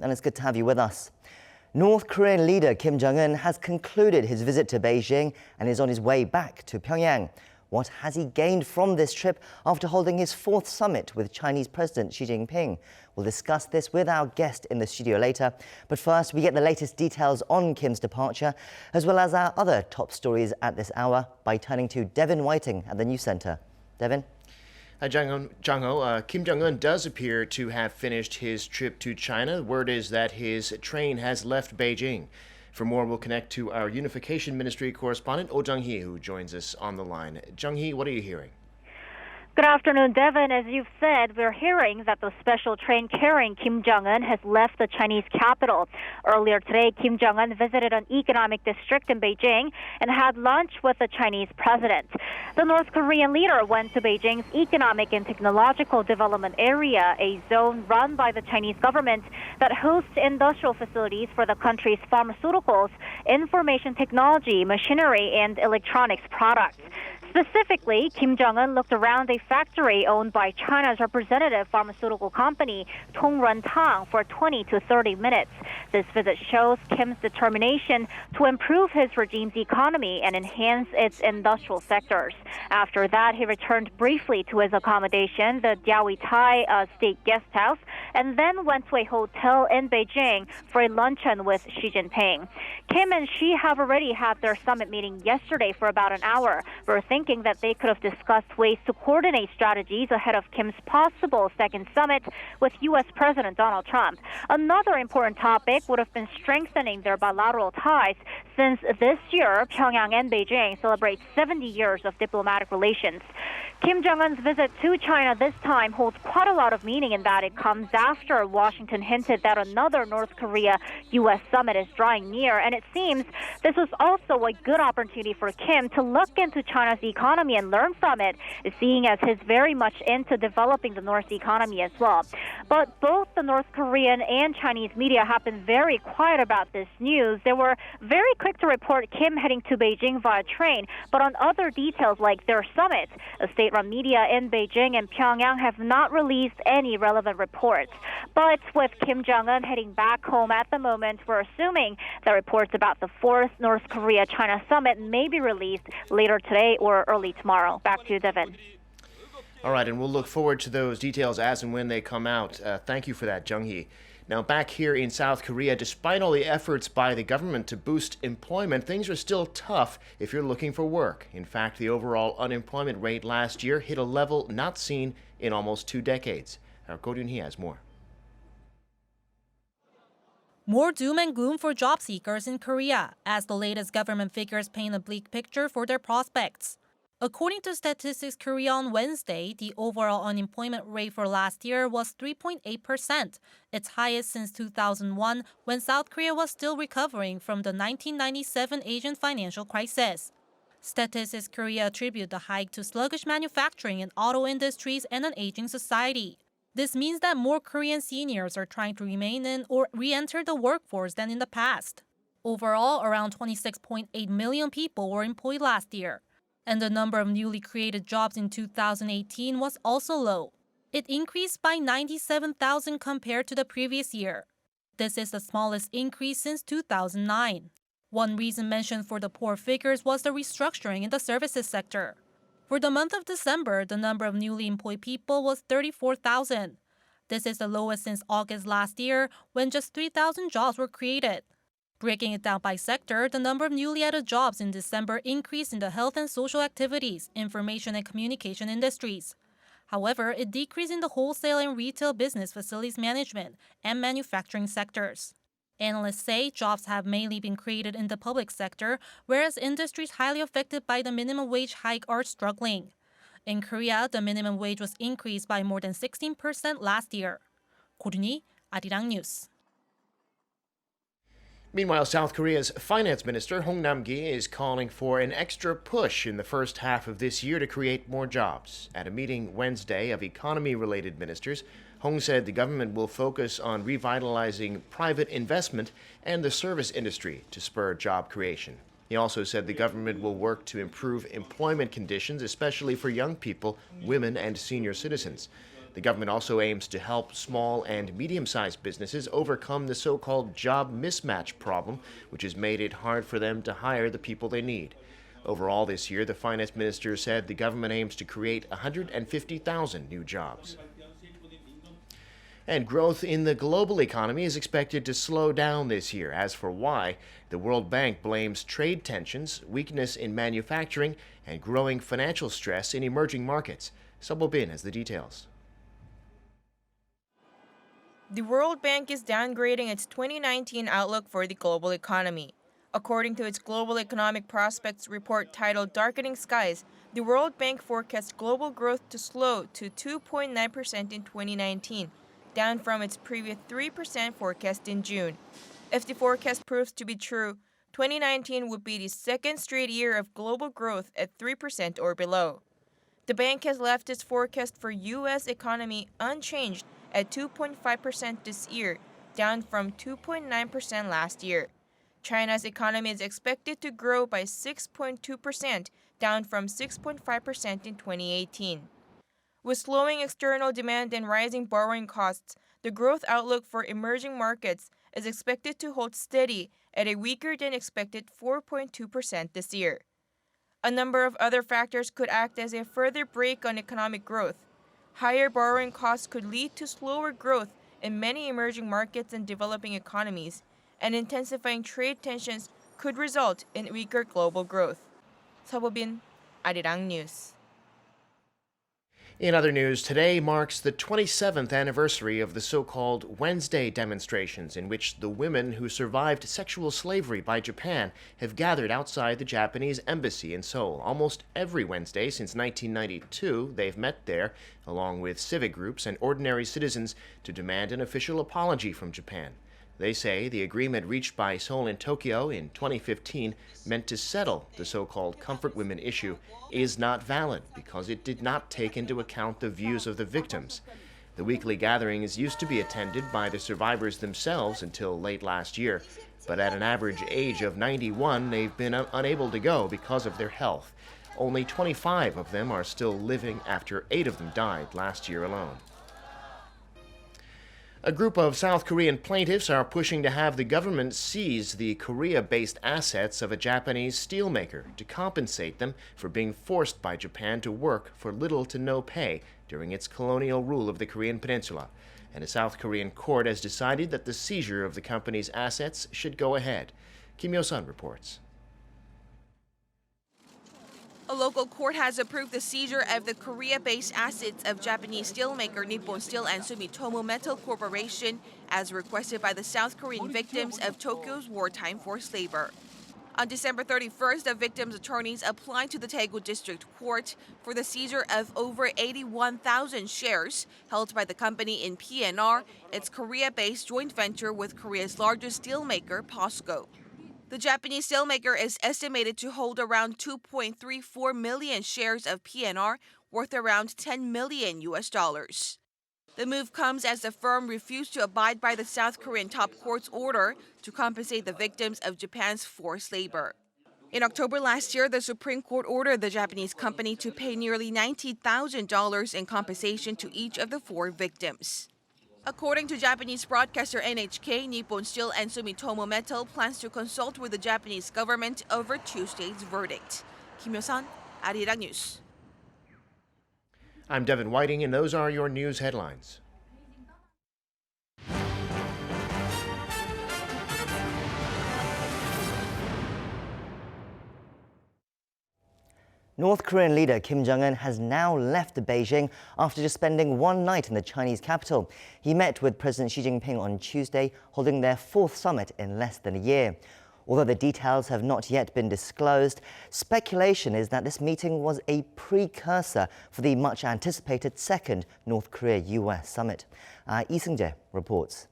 And it's good to have you with us. North Korean leader Kim Jong-un has concluded his visit to Beijing and is on his way back to Pyongyang. What has he gained from this trip after holding his fourth summit with Chinese President Xi Jinping? We'll discuss this with our guest in the studio later. But first, we get the latest details on Kim's departure, as well as our other top stories at this hour by turning to Devin Whiting at the News Center. Devin? Hi, Jung-ho. Kim Jong-un does appear to have finished his trip to China. The word is that his train has left Beijing. For more, we'll connect to our Unification Ministry correspondent, Oh Jung-hee, who joins us on the line. Jung-hee, what are you hearing? Good afternoon, Devin. As you've said, we're hearing that the special train carrying Kim Jong-un has left the Chinese capital. Earlier today, Kim Jong-un visited an economic district in Beijing and had lunch with the Chinese president. The North Korean leader went to Beijing's Economic and Technological Development Area, a zone run by the Chinese government that hosts industrial facilities for the country's pharmaceuticals, information technology, machinery, and electronics products. Specifically, Kim Jong-un looked around a factory owned by China's representative pharmaceutical company, Tong-Ren-Tang, for 20 to 30 minutes. This visit shows Kim's determination to improve his regime's economy and enhance its industrial sectors. After that, he returned briefly to his accommodation, the Diaoitai State Guest House, and then went to a hotel in Beijing for a luncheon with Xi Jinping. Kim and Xi have already had their summit meeting yesterday for about an hour. We're thinking that they could have discussed ways to coordinate strategies ahead of Kim's possible second summit with U.S. President Donald Trump. Another important topic would have been strengthening their bilateral ties, since this year, Pyongyang and Beijing celebrate 70 years of diplomatic relations. Kim Jong-un's visit to China this time holds quite a lot of meaning in that it comes after Washington hinted that another North Korea-U.S. summit is drawing near, and it seems this was also a good opportunity for Kim to look into China's economy and learn from it, seeing as he's very much into developing the North's economy as well. But both the North Korean and Chinese media have been very quiet about this news. They were very quick to report Kim heading to Beijing via train, but on other details like their summit, a state-run media in Beijing and Pyongyang have not released any relevant reports. But with Kim Jong-un heading back home at the moment, we're assuming that reports about the fourth North Korea-China summit may be released later today or early tomorrow. Back to you, Devin. All right, and we'll look forward to those details as and when they come out. Thank you for that, Jung-hee. Now, back here in South Korea, despite all the efforts by the government to boost employment, things are still tough if you're looking for work. In fact, the overall unemployment rate last year hit a level not seen in almost 2 decades. Our Go Ryun-hee has more. More doom and gloom for job seekers in Korea, as the latest government figures paint a bleak picture for their prospects. According to Statistics Korea on Wednesday, the overall unemployment rate for last year was 3.8%, its highest since 2001, when South Korea was still recovering from the 1997 Asian financial crisis. Statistics Korea attribute the hike to sluggish manufacturing and auto industries and an aging society. This means that more Korean seniors are trying to remain in or re-enter the workforce than in the past. Overall, around 26.8 million people were employed last year. And the number of newly created jobs in 2018 was also low. It increased by 97,000 compared to the previous year. This is the smallest increase since 2009. One reason mentioned for the poor figures was the restructuring in the services sector. For the month of December, the number of newly employed people was 34,000. This is the lowest since August last year, when just 3,000 jobs were created. Breaking it down by sector, the number of newly added jobs in December increased in the health and social activities, information and communication industries. However, it decreased in the wholesale and retail business facilities management and manufacturing sectors. Analysts say jobs have mainly been created in the public sector, whereas industries highly affected by the minimum wage hike are struggling. In Korea, the minimum wage was increased by more than 16% last year. Go Ryun-hee, Arirang News. Meanwhile, South Korea's finance minister, Hong Nam-gi, is calling for an extra push in the first half of this year to create more jobs. At a meeting Wednesday of economy-related ministers, Hong said the government will focus on revitalizing private investment and the service industry to spur job creation. He also said the government will work to improve employment conditions, especially for young people, women, and senior citizens. The government also aims to help small and medium-sized businesses overcome the so-called job mismatch problem, which has made it hard for them to hire the people they need. Overall this year, the finance minister said the government aims to create 150,000 new jobs. And growth in the global economy is expected to slow down this year. As for why, the World Bank blames trade tensions, weakness in manufacturing, and growing financial stress in emerging markets. Subo Bin has the details. The World Bank is downgrading its 2019 outlook for the global economy. According to its Global Economic Prospects report titled Darkening Skies, the World Bank forecasts global growth to slow to 2.9% in 2019, down from its previous 3% forecast in June. If the forecast proves to be true, 2019 would be the second straight year of global growth at 3% or below. The bank has left its forecast for U.S. economy unchanged at 2.5% this year, down from 2.9% last year. China's economy is expected to grow by 6.2%, down from 6.5% in 2018. With slowing external demand and rising borrowing costs, the growth outlook for emerging markets is expected to hold steady at a weaker than expected 4.2% this year. A number of other factors could act as a further brake on economic growth. Higher borrowing costs could lead to slower growth in many emerging markets and developing economies, and intensifying trade tensions could result in weaker global growth. Subo Bin, Arirang News. In other news, today marks the 27th anniversary of the so-called Wednesday demonstrations, in which the women who survived sexual slavery by Japan have gathered outside the Japanese embassy in Seoul. Almost every Wednesday since 1992, they've met there, along with civic groups and ordinary citizens, to demand an official apology from Japan. They say the agreement reached by Seoul and Tokyo in 2015, meant to settle the so-called comfort women issue, is not valid because it did not take into account the views of the victims. The weekly gatherings used to be attended by the survivors themselves until late last year, but at an average age of 91, they've been unable to go because of their health. Only 25 of them are still living after 8 of them died last year alone. A group of South Korean plaintiffs are pushing to have the government seize the Korea-based assets of a Japanese steelmaker to compensate them for being forced by Japan to work for little to no pay during its colonial rule of the Korean peninsula. And a South Korean court has decided that the seizure of the company's assets should go ahead. Kim Yo-sun reports. A local court has approved the seizure of the Korea-based assets of Japanese steelmaker Nippon Steel and Sumitomo Metal Corporation, as requested by the South Korean victims of Tokyo's wartime forced labor. On December 31st, the victims' attorneys applied to the Daegu District Court for the seizure of over 81,000 shares held by the company in PNR, its Korea-based joint venture with Korea's largest steelmaker, POSCO. The Japanese steelmaker is estimated to hold around 2.34 million shares of PNR, worth around $10 million. The move comes as the firm refused to abide by the South Korean top court's order to compensate the victims of Japan's forced labor. In October last year, the Supreme Court ordered the Japanese company to pay nearly $90,000 in compensation to each of the 4 victims. According to Japanese broadcaster NHK, Nippon Steel and Sumitomo Metal plans to consult with the Japanese government over Tuesday's verdict. Kim Yo-sun, Arirang News. I'm Devin Whiting, and those are your news headlines. North Korean leader Kim Jong-un has now left Beijing after just spending one night in the Chinese capital. He met with President Xi Jinping on Tuesday, holding their 4th summit in less than a year. Although the details have not yet been disclosed, speculation is that this meeting was a precursor for the much-anticipated second North Korea-US summit. Lee Seung-jae reports.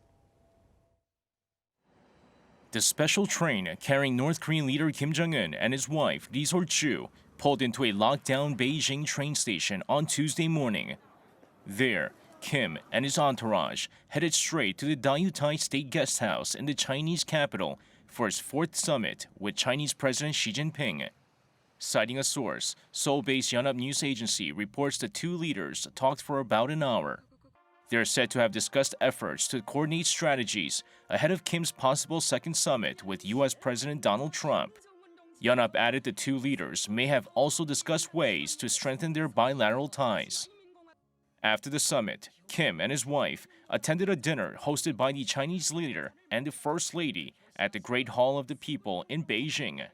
The special train carrying North Korean leader Kim Jong-un and his wife, Lee Sol-ju, pulled into a locked-down Beijing train station on Tuesday morning. There, Kim and his entourage headed straight to the Dayutai State Guest House in the Chinese capital for his 4th summit with Chinese President Xi Jinping. Citing a source, Seoul-based Yonhap News Agency reports the 2 leaders talked for about an hour. They're said to have discussed efforts to coordinate strategies ahead of Kim's possible second summit with U.S. President Donald Trump. Yeon-up added the two leaders may have also discussed ways to strengthen their bilateral ties. After the summit, Kim and his wife attended a dinner hosted by the Chinese leader and the First Lady at the Great Hall of the People in Beijing.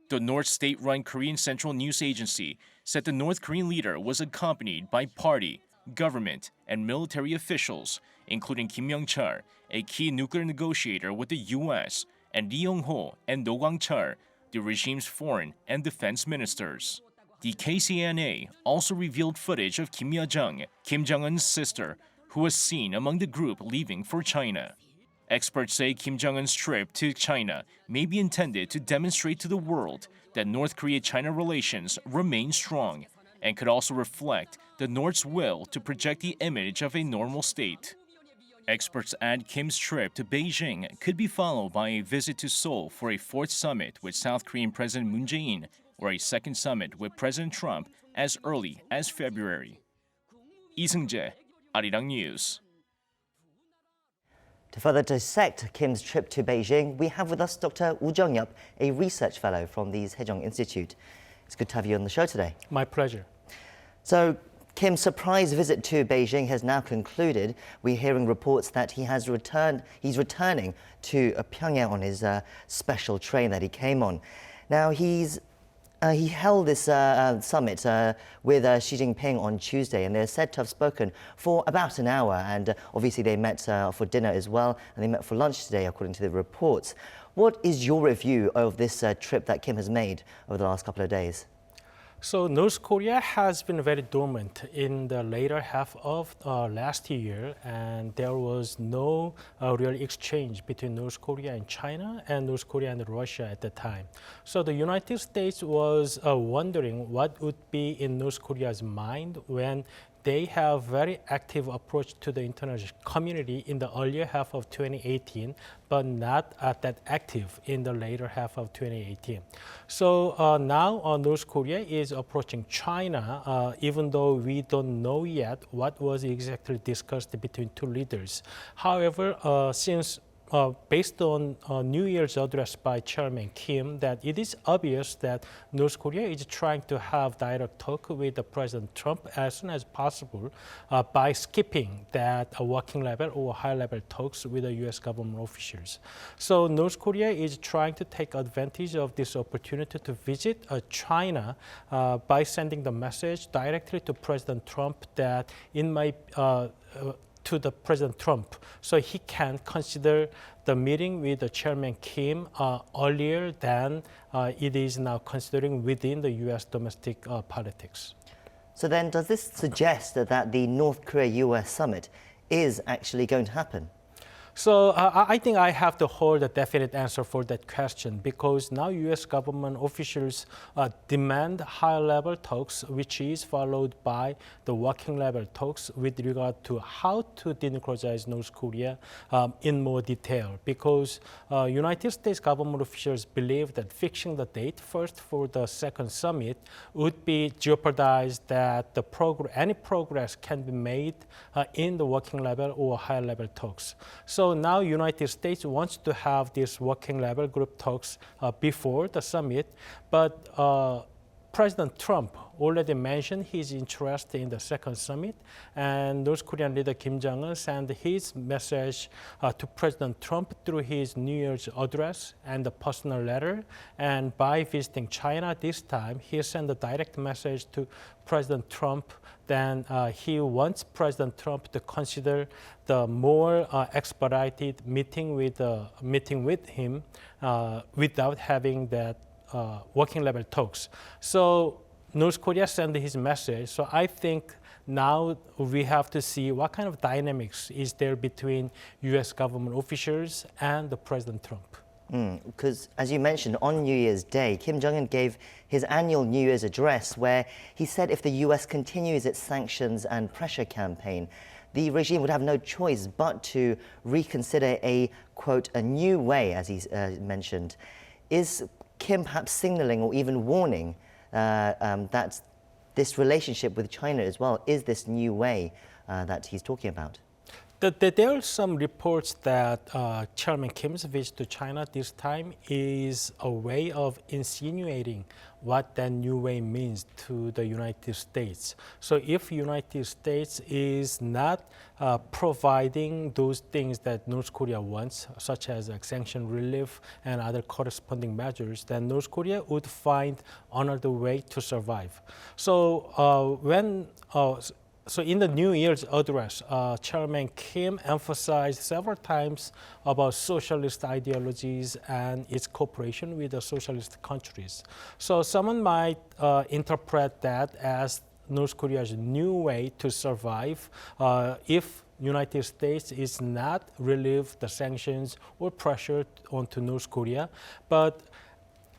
The North state-run Korean Central News Agency said the North Korean leader was accompanied by party, government, and military officials, including Kim Yong-chul, a key nuclear negotiator with the U.S., and Lee Yong-ho and No Kwang-chul, the regime's foreign and defense ministers. The KCNA also revealed footage of Kim Ya-jung, Kim Jong-un's sister, who was seen among the group leaving for China. Experts say Kim Jong-un's trip to China may be intended to demonstrate to the world that North Korea-China relations remain strong and could also reflect the North's will to project the image of a normal state. Experts add Kim's trip to Beijing could be followed by a visit to Seoul for a fourth summit with South Korean President Moon Jae-in or a second summit with President Trump as early as February. Lee Seung-jae, Arirang News. To further dissect Kim's trip to Beijing, we have with us Dr. Woo Jung-yup, a research fellow from the Sejong Institute. It's good to have you on the show today. My pleasure. So, Kim's surprise visit to Beijing has now concluded. We're hearing reports that he's returning to Pyongyang on his special train that he came on. Now, he held this summit with Xi Jinping on Tuesday, and they're said to have spoken for about an hour. And obviously, they met for dinner as well, and they met for lunch today, according to the reports. What is your review of this trip that Kim has made over the last couple of days? So North Korea has been very dormant in the later half of last year, and there was no real exchange between North Korea and China and North Korea and Russia at the time. So the United States was wondering what would be in North Korea's mind when they have very active approach to the international community in the earlier half of 2018, but not that active in the later half of 2018. So now North Korea is approaching China, even though we don't know yet what was exactly discussed between two leaders. However, since based on New Year's address by Chairman Kim, that it is obvious that North Korea is trying to have direct talk with President Trump as soon as possible by skipping that working level or high level talks with the U.S. government officials. So North Korea is trying to take advantage of this opportunity to visit China by sending the message directly to President Trump that it might to the President Trump, so he can consider the meeting with the Chairman Kim earlier than it is now considering within the U.S. domestic politics. So then, does this suggest that the North Korea-US summit is actually going to happen? So I think I have to hold a definite answer for that question, because now U.S. government officials demand high-level talks, which is followed by the working-level talks with regard to how to denuclearize North Korea in more detail. Because United States government officials believe that fixing the date first for the second summit would be jeopardized that any progress can be made in the working-level or high-level talks. So now United States wants to have these working level group talks before the summit, but President Trump already mentioned his interest in the second summit, and North Korean leader Kim Jong-un sent his message to President Trump through his New Year's address and a personal letter. And by visiting China this time, he sent a direct message to President Trump. Then he wants President Trump to consider the more expedited meeting with him without having that working level talks. So North Korea sent his message. So I think now we have to see what kind of dynamics is there between U.S. government officials and the President Trump. Because, as you mentioned, on New Year's Day, Kim Jong-un gave his annual New Year's address where he said if the U.S. continues its sanctions and pressure campaign, the regime would have no choice but to reconsider a, quote, a new way, as he mentioned. Is Kim perhaps signaling or even warning that this relationship with China as well is this new way that he's talking about? There are some reports that Chairman Kim's visit to China this time is a way of insinuating what that new way means to the United States. So if United States is not providing those things that North Korea wants, such as sanction relief and other corresponding measures, then North Korea would find another way to survive. So So in the New Year's address, Chairman Kim emphasized several times about socialist ideologies and its cooperation with the socialist countries. So someone might interpret that as North Korea's new way to survive if United States is not relieve the sanctions or pressure onto North Korea. But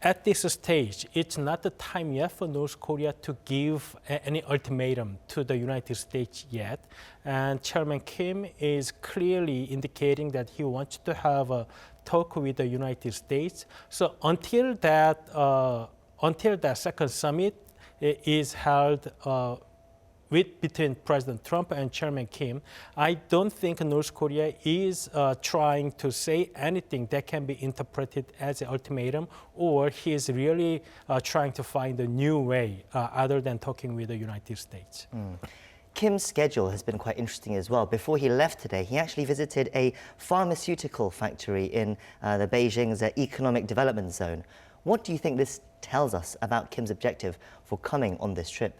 at this stage, it's not the time yet for North Korea to give any ultimatum to the United States yet. And Chairman Kim is clearly indicating that he wants to have a talk with the United States. So until that second summit is held between President Trump and Chairman Kim, I don't think North Korea is trying to say anything that can be interpreted as an ultimatum, or he is really trying to find a new way other than talking with the United States. Kim's schedule has been quite interesting as well. Before he left today, he actually visited a pharmaceutical factory in the Beijing's economic development zone. What do you think this tells us about Kim's objective for coming on this trip?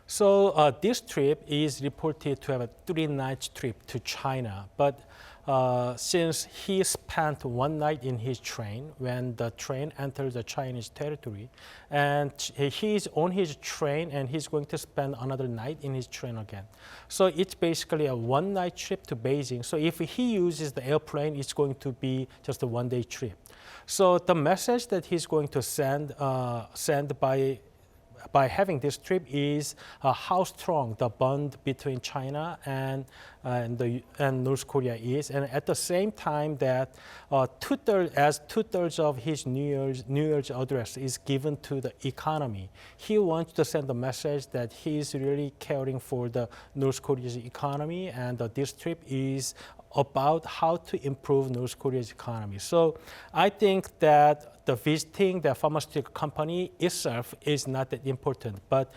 So this trip is reported to have a 3-night trip to China, but since he spent one night in his train when the train entered the Chinese territory, and he's on his train and he's going to spend another night in his train again. So it's basically a one-night trip to Beijing. So if he uses the airplane, it's going to be just a one-day trip. So the message that he's going to send by having this trip is how strong the bond between China and North Korea is, and at the same time that two-thirds of his New Year's address is given to the economy. He wants to send a message that he is really caring for the North Korea's economy, and this trip is about how to improve North Korea's economy. So I think that the visiting the pharmaceutical company itself is not that important, but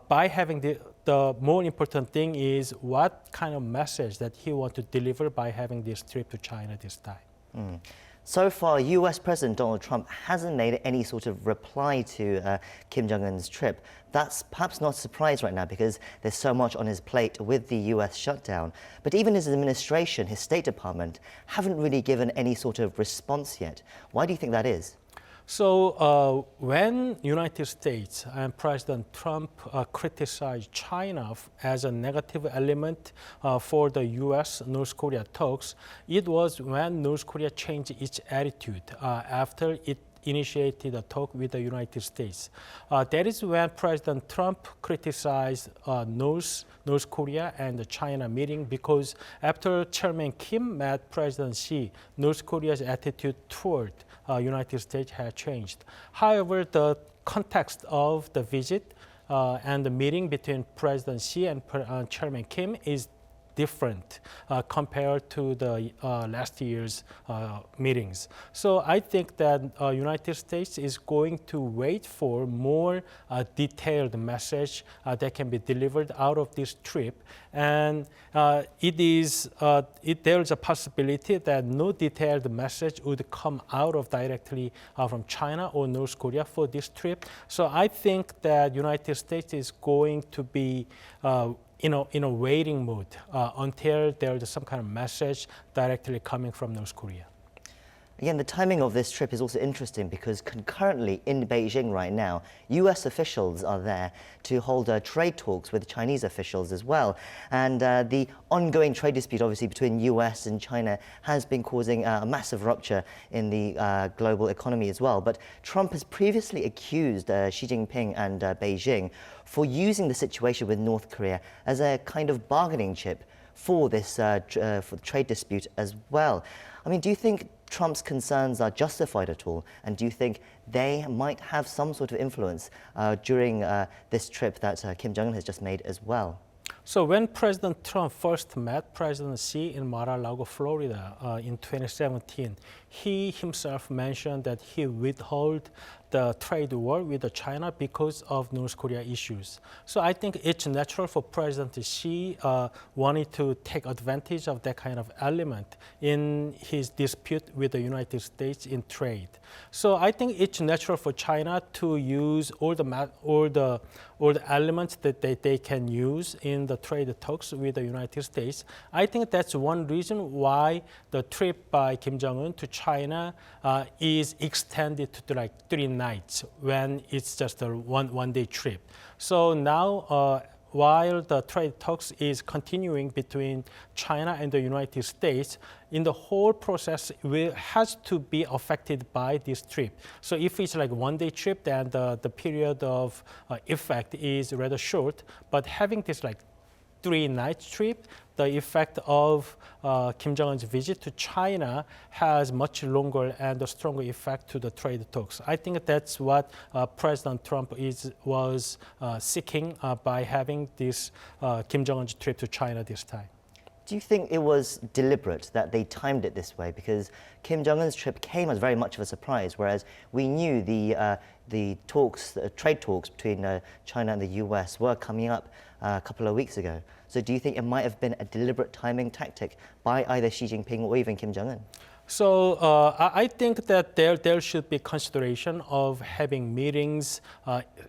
by having the more important thing is what kind of message that he wants to deliver by having this trip to China this time. So far, US President Donald Trump hasn't made any sort of reply to Kim Jong-un's trip. That's perhaps not a surprise right now because there's so much on his plate with the US shutdown. But even his administration, his State Department, haven't really given any sort of response yet. Why do you think that is? So when United States and President Trump criticized China as a negative element for the U.S.-North Korea talks, it was when North Korea changed its attitude after it initiated a talk with the United States. That is when President Trump criticized North Korea and the China meeting, because after Chairman Kim met President Xi, North Korea's attitude toward United States had changed. However, the context of the visit and the meeting between President Xi and Chairman Kim is different compared to the last year's meetings. So I think that United States is going to wait for more detailed message that can be delivered out of this trip. And there's a possibility that no detailed message would come out of directly from China or North Korea for this trip. So I think that United States is going to be in a waiting mood until there is some kind of message directly coming from North Korea. Again, the timing of this trip is also interesting because concurrently in Beijing right now, US officials are there to hold trade talks with Chinese officials as well. And the ongoing trade dispute, obviously, between US and China has been causing a massive rupture in the global economy as well. But Trump has previously accused Xi Jinping and Beijing for using the situation with North Korea as a kind of bargaining chip for this for the trade dispute as well. I mean, do you think Trump's concerns are justified at all? And do you think they might have some sort of influence during this trip that Kim Jong-un has just made as well? So when President Trump first met President Xi in Mar-a-Lago, Florida in 2017, he himself mentioned that he withheld the trade war with China because of North Korea issues. So I think it's natural for President Xi wanting to take advantage of that kind of element in his dispute with the United States in trade. So I think it's natural for China to use all the elements that they can use in the trade talks with the United States. I think that's one reason why the trip by Kim Jong-un to China is extended to like 3 nights when it's just a one-day trip. So now, while the trade talks is continuing between China and the United States, in the whole process has to be affected by this trip. So if it's like one-day trip, then the period of effect is rather short. But having this like 3-night trip, the effect of Kim Jong-un's visit to China has much longer and a stronger effect to the trade talks. I think that's what President Trump was seeking by having this Kim Jong-un's trip to China this time. Do you think it was deliberate that they timed it this way? Because Kim Jong-un's trip came as very much of a surprise, whereas we knew the trade talks between China and the US were coming up a couple of weeks ago. So do you think it might have been a deliberate timing tactic by either Xi Jinping or even Kim Jong-un? So I think that there should be consideration of having meetings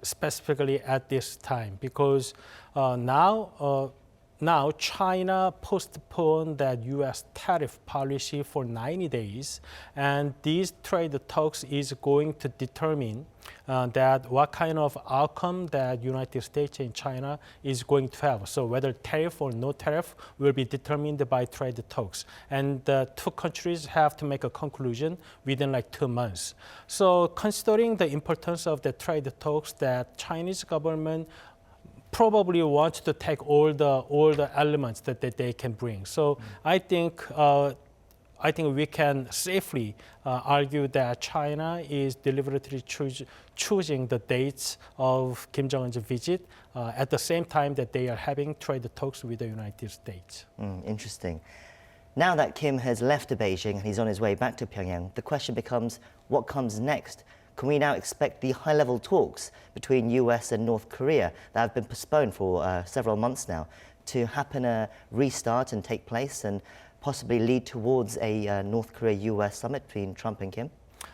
specifically at this time, because now China postponed that U.S. tariff policy for 90 days, and these trade talks is going to determine that what kind of outcome that United States and China is going to have. So whether tariff or no tariff will be determined by trade talks. And the two countries have to make a conclusion within like 2 months. So considering the importance of the trade talks, that Chinese government probably wants to take all the elements that they can bring. So I think we can safely argue that China is deliberately choosing the dates of Kim Jong-un's visit at the same time that they are having trade talks with the United States. Interesting. Now that Kim has left Beijing and he's on his way back to Pyongyang, the question becomes, what comes next? Can we now expect the high-level talks between US and North Korea that have been postponed for several months now to happen, restart and take place and possibly lead towards a North Korea-US summit between Trump and Kim?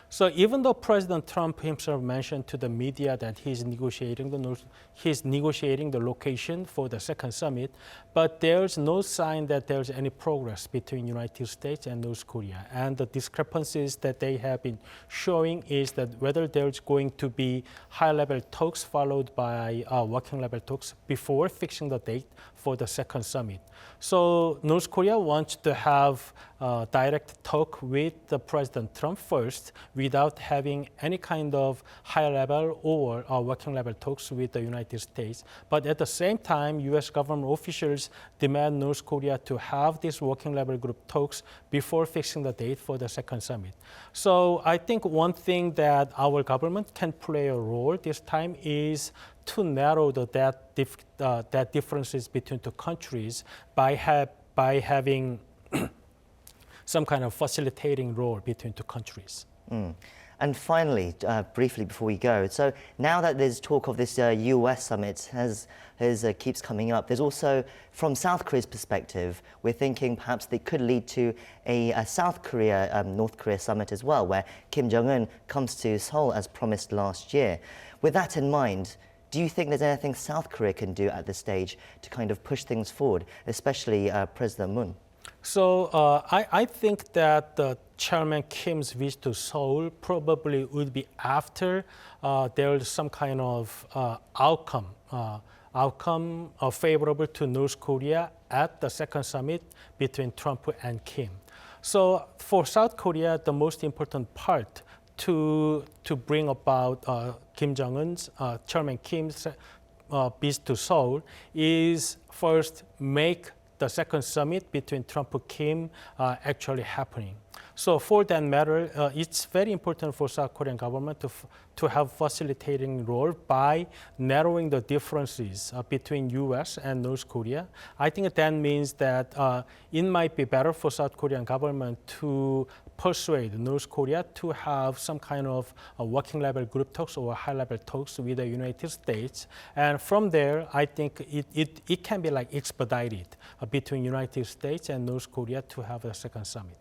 So even though President Trump himself mentioned to the media that he's negotiating the location for the second summit, but there's no sign that there's any progress between United States and North Korea. And the discrepancies that they have been showing is that whether there's going to be high-level talks followed by working-level talks before fixing the date for the second summit. So North Korea wants to have direct talk with the President Trump first without having any kind of high-level or working-level talks with the United States. But at the same time, U.S. government officials demand North Korea to have these working-level group talks before fixing the date for the second summit. So I think one thing that our government can play a role this time is to narrow that differences between two countries by having some kind of facilitating role between two countries. And finally, briefly before we go, so now that there's talk of this US summit keeps coming up, there's also, from South Korea's perspective, we're thinking perhaps they could lead to a South Korea, North Korea summit as well, where Kim Jong-un comes to Seoul as promised last year. With that in mind, do you think there's anything South Korea can do at this stage to kind of push things forward, especially President Moon? So I think that the Chairman Kim's visit to Seoul probably would be after there's some kind of outcome favorable to North Korea at the second summit between Trump and Kim. So for South Korea, the most important part to bring about Kim Jong-un's, Chairman Kim's visit to Seoul is first make the second summit between Trump and Kim actually happening. So for that matter, it's very important for South Korean government to have facilitating role by narrowing the differences between U.S. and North Korea. I think that means that it might be better for South Korean government to persuade North Korea to have some kind of working level group talks or high level talks with the United States. And from there, I think it can be like expedited between United States and North Korea to have a second summit.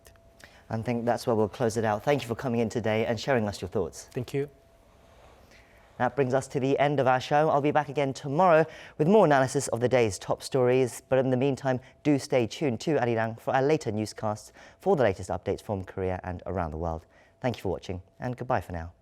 I think that's where we'll close it out. Thank you for coming in today and sharing us your thoughts. Thank you. That brings us to the end of our show. I'll be back again tomorrow with more analysis of the day's top stories. But in the meantime, do stay tuned to Arirang for our later newscasts for the latest updates from Korea and around the world. Thank you for watching and goodbye for now.